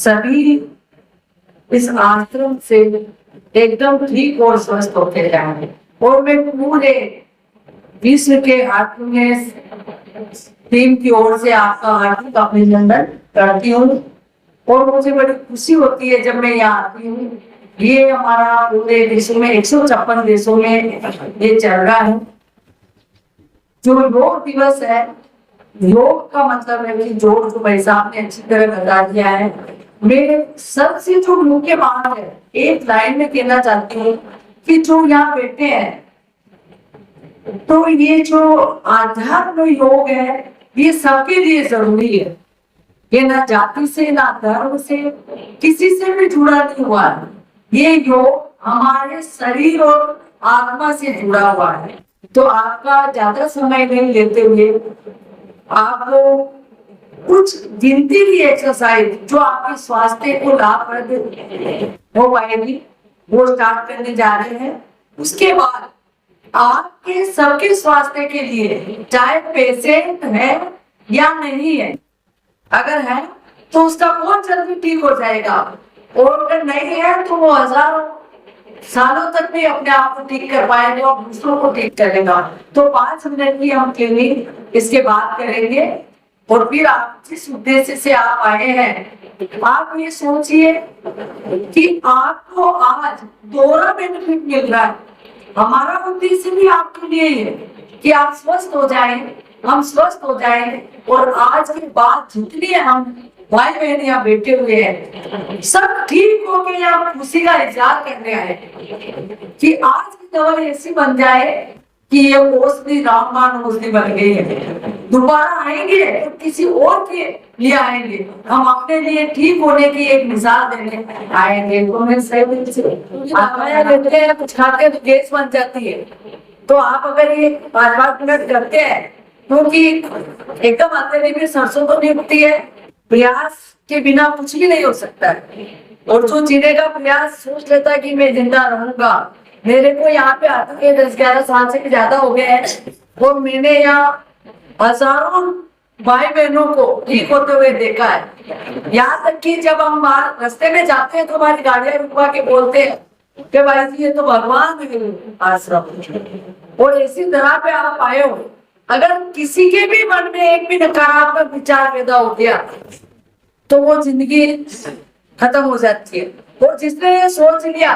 सभी इस आश्रम से एकदम ठीक और स्वस्थ होते जाएंगे। और मैं पूरे विश्व के आत्मीय टीम की ओर से आपका हार्दिक अभिनंदन करती हूँ और मुझे बड़ी खुशी होती है जब मैं यहाँ आती हूँ। ये हमारा पूरे विश्व में 156 देशों में ये चल रहा है। जो योग दिवस है, योग का मतलब है कि जो पैसा आपने अच्छी तरह बता दिया है। मेरे सबसे जो मुख्य बात है, एक लाइन में कहना चाहती हूँ कि जो यहाँ बैठे हैं, तो ये जो आध्यात्म योग है ये सबके लिए जरूरी है। ये ना जाति से, ना धर्म से, किसी से भी जुड़ा नहीं हुआ है। ये योग हमारे शरीर और आत्मा से जुड़ा हुआ है। तो आपका ज्यादा समय नहीं लेते हुए आपको कुछ गिनती की एक्सरसाइज जो आपके स्वास्थ्य को लाभप्रद हो पाएगी वो स्टार्ट करने जा रहे हैं। उसके बाद आपके सबके स्वास्थ्य के लिए, चाहे पेशेंट है या नहीं है, अगर है तो उसका बहुत जल्दी ठीक हो जाएगा, और अगर नहीं है तो वो हजारों सालों तक भी अपने आप को ठीक कर पाएंगे और दूसरों को ठीक करेगा। तो 5 मिनट की हम क्लिनिक इसके बाद करेंगे। और फिर आप जिस उद्देश्य से आप आए हैं, आप ये सोचिए कि आपको आज दोहरा बेनिफिट मिल रहा है। हमारा उद्देश्य भी आपके लिए है कि आप स्वस्थ हो जाएं, हम स्वस्थ हो जाएं, और आज के बाद जितने हम भाई बहन यहाँ बैठे हुए हैं सब ठीक हो के यहाँ खुशी का इजहार करने आए कि आज की दवाई ऐसी बन जाए कि ये औषधि रामबाण औषधि बन गई है। दोबारा आएंगे तो किसी और के लिए आएंगे, हम अपने लिए ठीक होने की एक मिसाल देने आएंगे। तो मैं सही से दवाइयाँ लेते हैं, कुछ खाते हैं तो गैस बन जाती है। तो आप अगर ये 5-5 मिनट करते हैं, क्योंकि एकदम अंधेरे में सरसों तो नहीं उगती है, प्रयास के बिना कुछ भी नहीं हो सकता है। और जो जीने का प्रयास सोच लेता है कि मैं जिंदा रहूंगा, मेरे को यहाँ पे आते हैं 10-11 साल से ज्यादा हो गए हैं, और मैंने यहाँ हजारों भाई बहनों को ठीक होते हुए देखा है। यहाँ तक कि जब हम रास्ते में जाते हैं तो हमारी गाड़ियां रुकवा के बोलते हैं कि भाई जी ये तो भगवान आश्रम। और इसी तरह पे आप आए हो। अगर किसी के भी मन में एक भी नकारात्मक विचार पैदा हो गया तो वो जिंदगी खत्म हो जाती है। और जिसने ये सोच लिया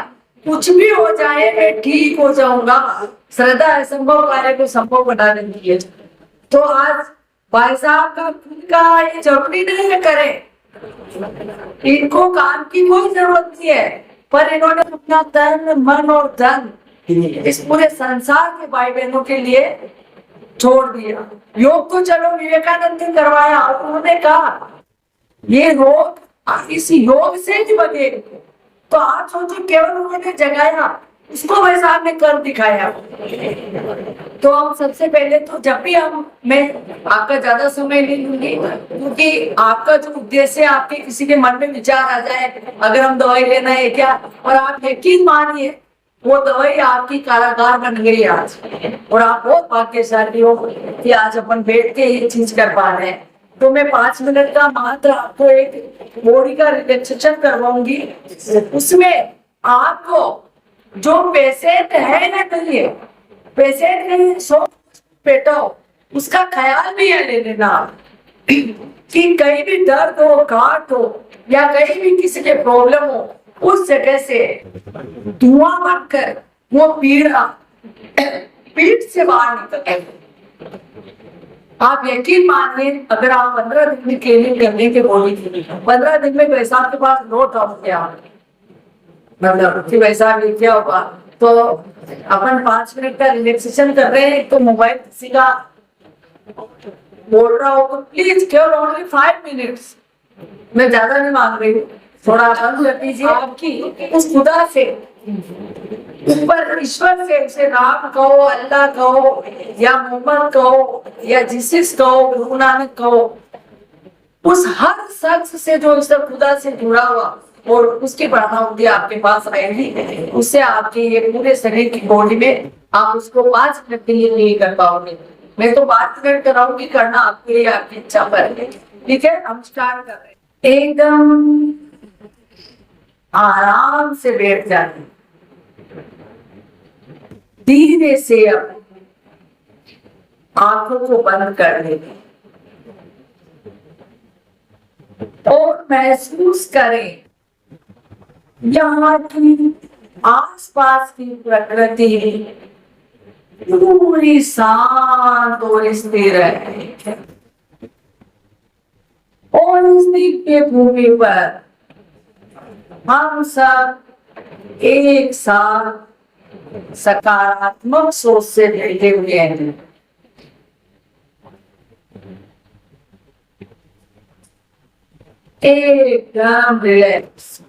कुछ भी हो जाए मैं ठीक हो जाऊंगा, श्रद्धा असंभव कार्य को संभव बना देती है। तो आज भाई साहब का खुद का ये जरूरी नहीं है करें, इनको काम की कोई जरूरत नहीं है, पर इन्होंने अपना तन मन और धन इस पूरे संसार के भाई बहनों के लिए छोड़ दिया। योग तो चलो विवेकानंद ने करवाया, उन्होंने कहा ये रोग इस योग से ही बने। तो आप सोचो केवल उन्होंने जगाया, उसको भाई साहब ने कर दिखाया। तो हम सबसे पहले तो जब भी मैं आपका ज्यादा समय नहीं लूंगी, क्योंकि आपका जो उद्देश्य है, आपके किसी के मन में विचार आ जाए अगर हम दवाई लेना है क्या, और आप यकीन मानिए वो दवाई आपकी कारागार बन गई आज। और आप बहुत भाग्यशाली हो कि आज अपन बैठ के ये चीज कर पा रहे हैं। तो मैं 5 मिनट का मात्र आपको एक बॉडी का रिलैक्सेशन करवाऊंगी। उसमें आपको जो पेशेंट है ना, नहीं है पेशेंट नहीं, सो पेटो उसका ख्याल भी है ले लेना कि कहीं भी दर्द हो, घाट हो, या कहीं भी किसी के प्रॉब्लम हो, उस जगह से धुआं बनकर वो पीड़ा पीठ से बाहर निकले। आप यकीन मानिए अगर आप 15 दिन में क्लिनिक करने के बोली 15 दिन में पैसा आपके पास नोट हो गया, मतलब पैसा भी क्या होगा। तो अपन 5 मिनट का रिलैक्सेशन कर रहे हैं, तो मोबाइल किसी का बोल रहा हो तो प्लीज केवल ओनली 5 मिनट्स, मैं ज्यादा नहीं मांग रही, थोड़ा बंद कर दीजिए। आपकी उस खुदा से, ऊपर ईश्वर से, उसे राम कहो, अल्लाह कहो, या मोहम्मद कहो, या जीसस कहो, गुरु नानक कहो, उस हर शख्स से जो इस खुदा से जुड़ा हुआ और उसकी बढ़ावती आपके पास आएगी, उससे आपके ये पूरे शरीर की बॉडी में आप उसको 5 मिनट के लिए नहीं कर पाओगे। मैं तो 5 मिनट कराऊंगी, करना आपके लिए आपकी इच्छा पर है। ठीक है, हम स्टार्ट कर रहे हैं। एकदम आराम से बैठ जाते, धीरे से अब आंखों को बंद कर लेते और महसूस करें यहाँ की आसपास की प्रकृति पूरी शांत और स्थिर है और इस दिव्य भूमि पर हम सब एक साथ सकारात्मक सोच से बैठे हुए हैं। एकदम रिलैक्स।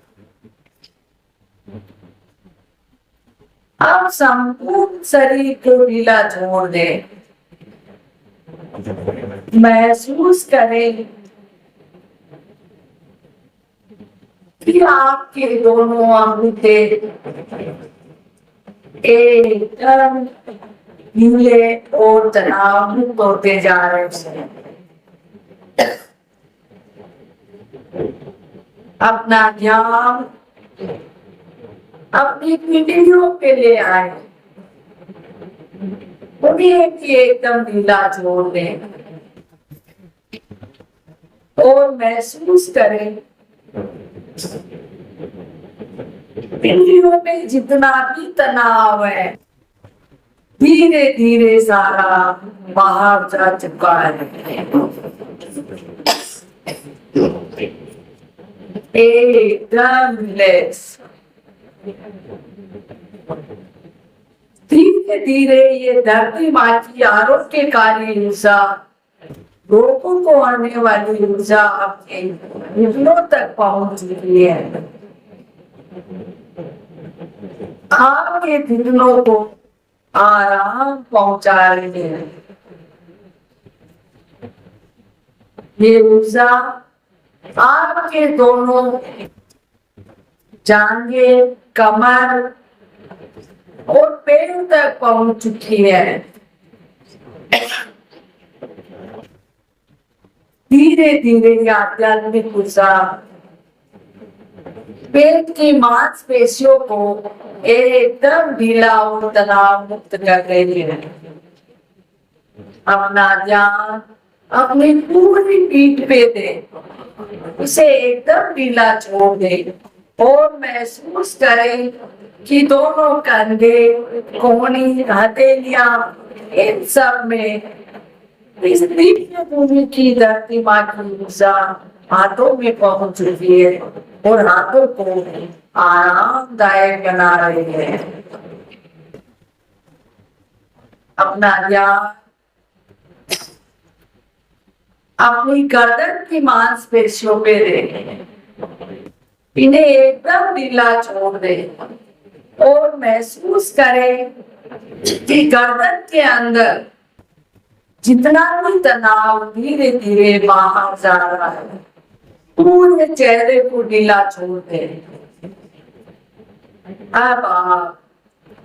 अब संपूर्ण शरीर को ढीला छोड़ दे, महसूस करें कि आपके दोनों अंगूठे एकदम ढीले और तनाव मुक्त होते जा रहे हैं। अपना ध्यान अपनी पीढ़ियों पे ले आए, उन्हें एकदम ढीला छोड़ दें और महसूस करें पीढ़ियों में जितना भी तनाव है धीरे धीरे सारा बाहर जा चुका है। एकदम रिलैक्स। धीरे धीरे ये धरती माँ की आरोग्यकारी ऊर्जा, रोगों को आने वाली ऊर्जा आपके दिलों तक पहुंच चुकी है। आपके दिलों को आराम पहुंचा रही है। ये ऊर्जा आपके दोनों जांघे, कमर और पैरों तक पहुंच चुकी है। धीरे धीरे आध्यात्मिक ऊर्जा पेट की मांसपेशियों को एकदम ढीला और तनाव मुक्त कर रही है। अपना ध्यान अपनी पूरी पीठ पे दे, उसे एकदम ढीला छोड़ दे और महसूस करें कि दोनों कंधे, कोहनी, हथेलियां, इन सब में इस दिव्य भूमि की धरती माँ की ऊर्जा हाथों में पहुंच चुकी है और हाथों को आरामदायक बना रही है। अपना ध्यान अपनी गर्दन की मांसपेशियों पे दे, इन्हें एकदम ढीला छोड़ दे और महसूस करें कि गर्दन के अंदर जितना भी तनाव धीरे धीरे बाहर जा रहा है, पूरे चेहरे को ढीला छोड़ दे। अब आप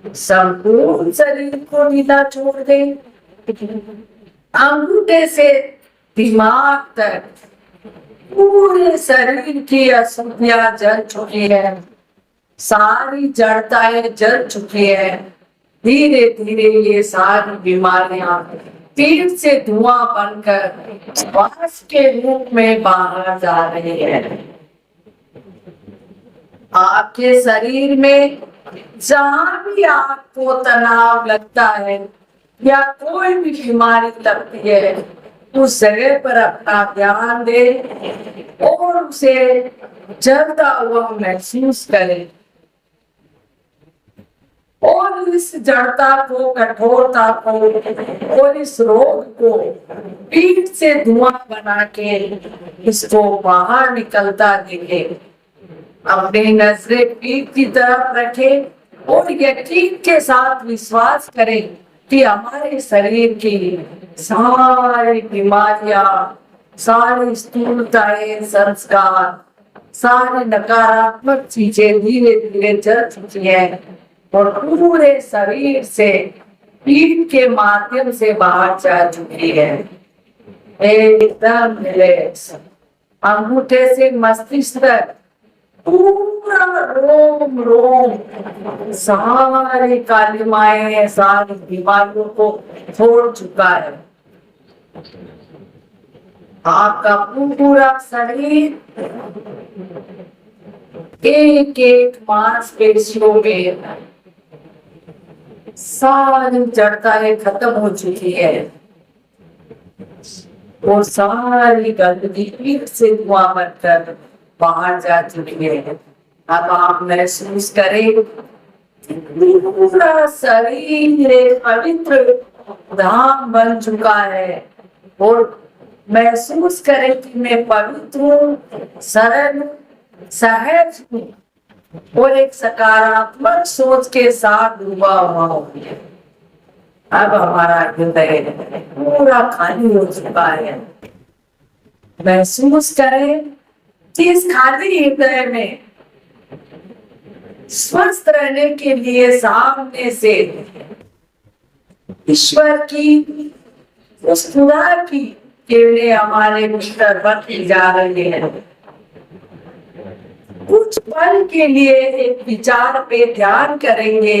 संपूर्ण शरीर को ढीला छोड़ दे, अंगूठे से दिमाग तक पूरे शरीर की अशुद्धियां जल चुकी है, सारी जड़ताएं जल चुकी है। धीरे धीरे ये सारी बीमारियां पीठ से धुआं बनकर श्वास के रूप में बाहर जा रही है। आपके शरीर में जहां भी आपको तनाव लगता है या कोई भी बीमारी लगती है, उस जगह पर अपना ध्यान दे और उसे जलता हुआ महसूस करें और इस जड़ता को, कठोरता को और इस रोग को पीठ से धुआं बना के इसको बाहर निकलता देखे। अपनी नजरें पीठ की तरफ रखें और यकीन के साथ विश्वास करें कि हमारे शरीर की सारी बीमारियां, सारी स्थूलताएं, संस्कार, सारी नकारात्मक चीजें धीरे धीरे जल चुकी है और पूरे शरीर से पीठ के माध्यम से बाहर जा चुकी है। एकदम रिलैक्स। अंगूठे से मस्तिष्क तक पूरा रोम रोम सारी कालिमाएं सारी बीमारियों को छोड़ चुका है। आपका पूरा शरीर एक एक मांसपेशियों में सारी जड़ताएं खत्म हो चुकी है और सारी गंदगी पीठ से धुआं बनकर बाहर जा चुकी है। अब आप महसूस करें पूरा शरीर एक पवित्र धाम बन चुका है और महसूस करें कि मैं पवित्र हूँ, सरल, सहज हूँ और एक सकारात्मक सोच के साथ डूबा हुआ हूँ। अब हमारा हृदय पूरा खाली हो चुका है। महसूस करें कि इस खाली हृदय में स्वस्थ रहने के लिए सामने से ईश्वर की उस खुदा की किरणें हमारे भीतर बढ़ती जा रही है। कुछ पल के लिए एक विचार पे ध्यान करेंगे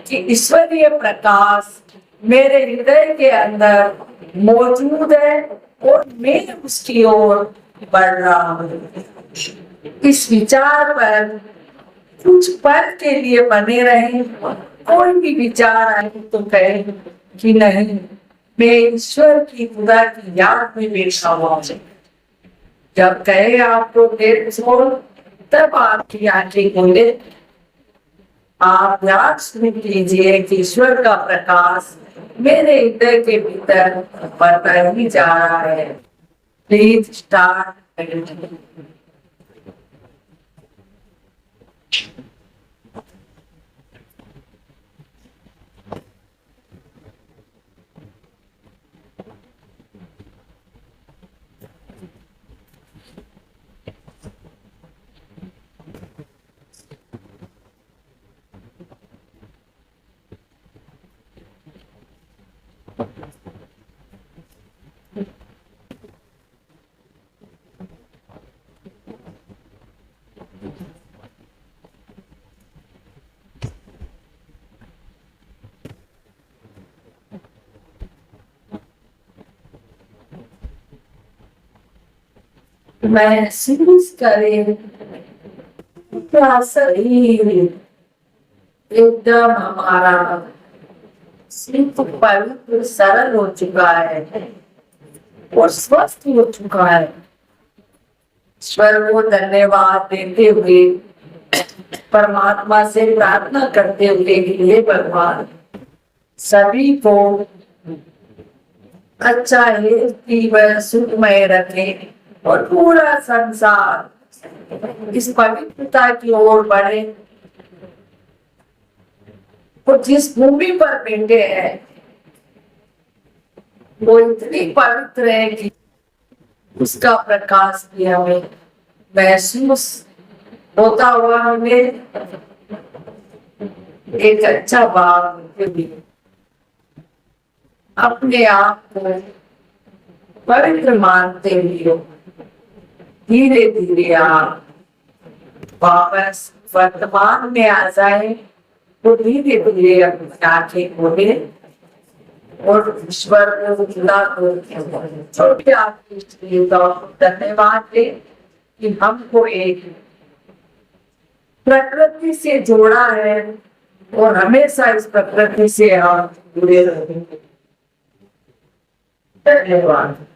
कि ईश्वरीय प्रकाश मेरे हृदय के अंदर मौजूद है और मैं उसकी ओर बढ़ रहा हूँ। इस विचार पर कुछ पल के लिए बने रहें। कोई भी विचार आए तो कहे कि नहीं, मैं ईश्वर की खुदा की याद में बैठा हुआ हूँ। जब कहे आपको देर छोड़, तब आपकी आंखें खोले। आप याद सुन लीजिए कि ईश्वर का प्रकाश मेरे हृदय के भीतर बढ़ता ही जा रहा है। Please start. महसूस करें पूरा शरीर एकदम हमारा सिर्फ पवित्र सरल हो चुका है और स्वस्थ हो चुका है। ईश्वर को धन्यवाद देते हुए, परमात्मा से प्रार्थना करते हुए, हे भगवान सभी को अच्छा जीवन सुखमय रखे और पूरा संसार इस पवित्रता की ओर बढ़े। और जिस भूमि पर बैठे हैं वो इतनी पवित्र है कि उसका प्रकाश भी हमें महसूस होता हुआ हमें एक अच्छा भाव अपने आप को पवित्र मानते हुए धीरे धीरे आप वापस वर्तमान में आ जाए तो धीरे धीरे अपनी आंखें खोले और ईश्वर को छोटे आपकी धन्यवाद दे कि हमको एक प्रकृति से जोड़ा है और हमेशा इस प्रकृति से हम जुड़े रहेंगे। धन्यवाद।